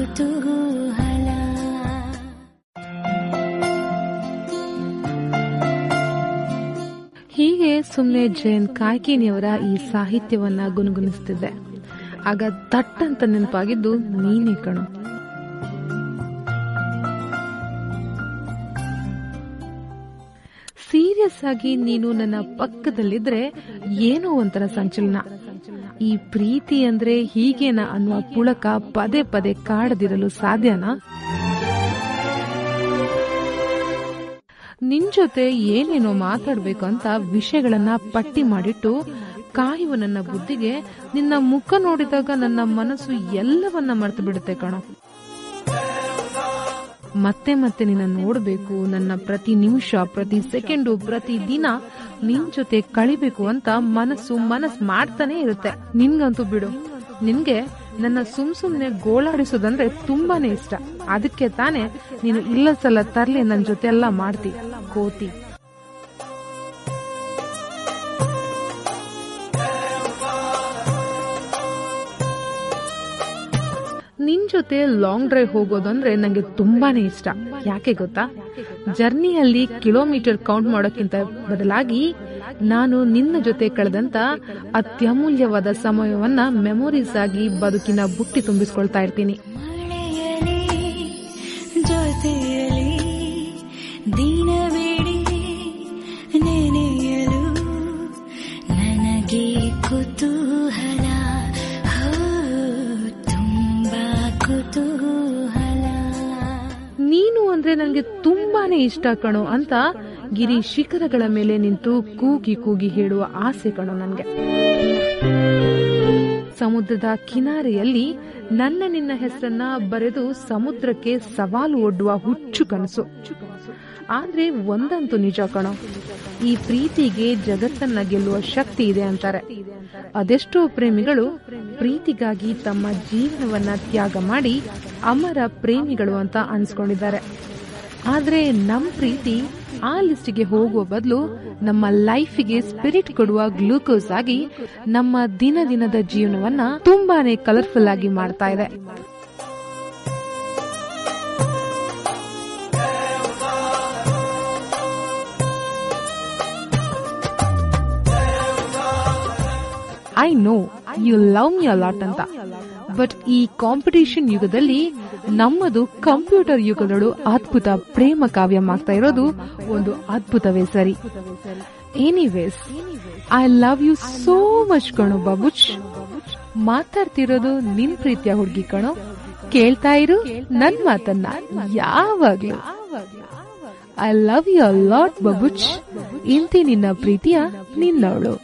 ಕುತೂಹಲ. ಹೀಗೆ ಸುಮ್ನೆ ಜಯಂತ್ ಕಾಯ್ಕಿಣಿಯವರ ಈ ಸಾಹಿತ್ಯವನ್ನ ಗುಣಗುಣಿಸ್ತಿದ್ದೆ. ಆಗ ತಟ್ಟಂತ ನೆನಪಾಗಿದ್ದು ನೀನೇ ಕಣು. ಸೀರಿಯಸ್ ಆಗಿ ನೀನು ನನ್ನ ಪಕ್ಕದಲ್ಲಿದ್ರೆ ಏನೋ ಒಂಥರ ಸಂಚಲನ. ಈ ಪ್ರೀತಿ ಅಂದ್ರೆ ಹೀಗೇನಾ ಅನ್ನುವ ಪುಳಕ ಪದೇ ಪದೇ ಕಾಡದಿರಲು ಸಾಧ್ಯನಾ? ನಿನ್ ಜೊತೆ ಏನೇನೋ ಮಾತಾಡ್ಬೇಕು ಅಂತ ವಿಷಯಗಳನ್ನ ಪಟ್ಟಿ ಮಾಡಿಟ್ಟು ಕಾಯುವ ನನ್ನ ಬುದ್ಧಿಗೆ ನಿನ್ನ ಮುಖ ನೋಡಿದಾಗ ನನ್ನ ಮನಸ್ಸು ಎಲ್ಲವನ್ನ ಮರೆತು ಬಿಡುತ್ತೆ ಕಣೋ. ಮತ್ತೆ ಮತ್ತೆ ನಿನ್ನ ನೋಡ್ಬೇಕು, ನನ್ನ ಪ್ರತಿ ನಿಮಿಷ, ಪ್ರತಿ ಸೆಕೆಂಡು, ಪ್ರತಿ ದಿನ ನಿನ್ ಜೊತೆ ಕಳಿಬೇಕು ಅಂತ ಮನಸ್ಸು ಮಾಡ್ತಾನೆ ಇರುತ್ತೆ. ನಿನ್ಗಂತೂ ಬಿಡು, ನಿನ್ಗೆ ನನ್ನ ಸುಮ್ನೆ ಗೋಳಾಡಿಸೋದಂದ್ರೆ ತುಂಬಾನೇ ಇಷ್ಟ. ಅದಕ್ಕೆ ತಾನೇ ನೀನು ಇಲ್ಲ ಸಲ ತರ್ಲಿ ನನ್ ಜೊತೆ ಎಲ್ಲ ಮಾಡ್ತಿ ಕೋತಿ. ನಿನ್ ಜೊತೆ ಲಾಂಗ್ ಡ್ರೈವ್ ಹೋಗೋದಂದ್ರೆ ನಂಗೆ ತುಂಬಾನೇ ಇಷ್ಟ. ಯಾಕೆ ಗೊತ್ತಾ? ಜರ್ನಿಯಲ್ಲಿ ಕಿಲೋಮೀಟರ್ ಕೌಂಟ್ ಮಾಡೋಕ್ಕಿಂತ ಬದಲಾಗಿ ನಾನು ನಿನ್ನ ಜೊತೆ ಕಳೆದಂತ ಅತ್ಯಮೂಲ್ಯವಾದ ಸಮಯವನ್ನ ಮೆಮೊರೀಸ್ ಆಗಿ ಬದುಕಿನ ಬುಟ್ಟಿ ತುಂಬಿಸ್ಕೊಳ್ತಾ ಇರ್ತೀನಿ. ದಿನವಿಡೀ ನೆನೆಯಲು ನನಗೆ ಕುತೂಹಲ, ತುಂಬಾ ಕುತೂಹಲ. ನೀನು ಅಂದ್ರೆ ನನಗೆ ತುಂಬಾನೇ ಇಷ್ಟ ಕಣೋ ಅಂತ ಗಿರಿ ಶಿಖರಗಳ ಮೇಲೆ ನಿಂತು ಕೂಗಿ ಕೂಗಿ ಹೇಳುವ ಆಸೆ ಕಣೋ ನನ್ಗೆ. ಸಮುದ್ರದ ಕಿನಾರೆಯಲ್ಲಿ ನನ್ನ ನಿನ್ನ ಹೆಸರನ್ನ ಬರೆದು ಸಮುದ್ರಕ್ಕೆ ಸವಾಲು ಒಡ್ಡುವ ಹುಚ್ಚು ಕನಸು. ಆದ್ರೆ ಒಂದಂತೂ ನಿಜ ಕಣೋ, ಈ ಪ್ರೀತಿಗೆ ಜಗತ್ತನ್ನ ಗೆಲ್ಲುವ ಶಕ್ತಿ ಇದೆ ಅಂತಾರೆ. ಅದೆಷ್ಟೋ ಪ್ರೇಮಿಗಳು ಪ್ರೀತಿಗಾಗಿ ತಮ್ಮ ಜೀವನವನ್ನ ತ್ಯಾಗ ಮಾಡಿ ಅಮರ ಪ್ರೇಮಿಗಳು ಅಂತ ಅನ್ಸ್ಕೊಂಡಿದ್ದಾರೆ. ಆದ್ರೆ ನಮ್ ಪ್ರೀತಿ ಆ ಲಿಸ್ಟಿಗೆ ಹೋಗುವ ಬದಲು ನಮ್ಮ ಲೈಫಿಗೆ ಸ್ಪಿರಿಟ್ ಕೊಡುವ ಗ್ಲೂಕೋಸ್ ಆಗಿ ನಮ್ಮ ದಿನ ದಿನದ ಜೀವನವನ್ನ ತುಂಬಾನೇ ಕಲರ್ಫುಲ್ ಆಗಿ ಮಾಡ್ತಾ ಇದೆ. I know you love me a lot ಅಂತ, ಬಟ್ ಈ ಕಾಂಪಿಟೇಷನ್ ಯುಗದಲ್ಲಿ ನಮ್ಮದು ಕಂಪ್ಯೂಟರ್ ಯುಗದಳು ಅದ್ಭುತ ಪ್ರೇಮ ಕಾವ್ಯಮಾಗ್ತಾ ಇರೋದು ಒಂದು ಅದ್ಭುತವೇ ಸರಿ. Anyways, I love you so much ಕಣೋ ಬಾಬುಚ್. ಮಾತಾಡ್ತಿರೋದು ನಿನ್ ಪ್ರೀತಿಯ ಹುಡುಗಿ ಕಣೋ. ಕೇಳ್ತಾ ಇರು ನನ್ ಮಾತನ್ನ ಯಾವಾಗ್ಲೂ. I love you a lot ಬಾಬುಚ್. ಇಂತಿ ನಿನ್ನ ಪ್ರೀತಿಯ ನಿನ್ನವಳು.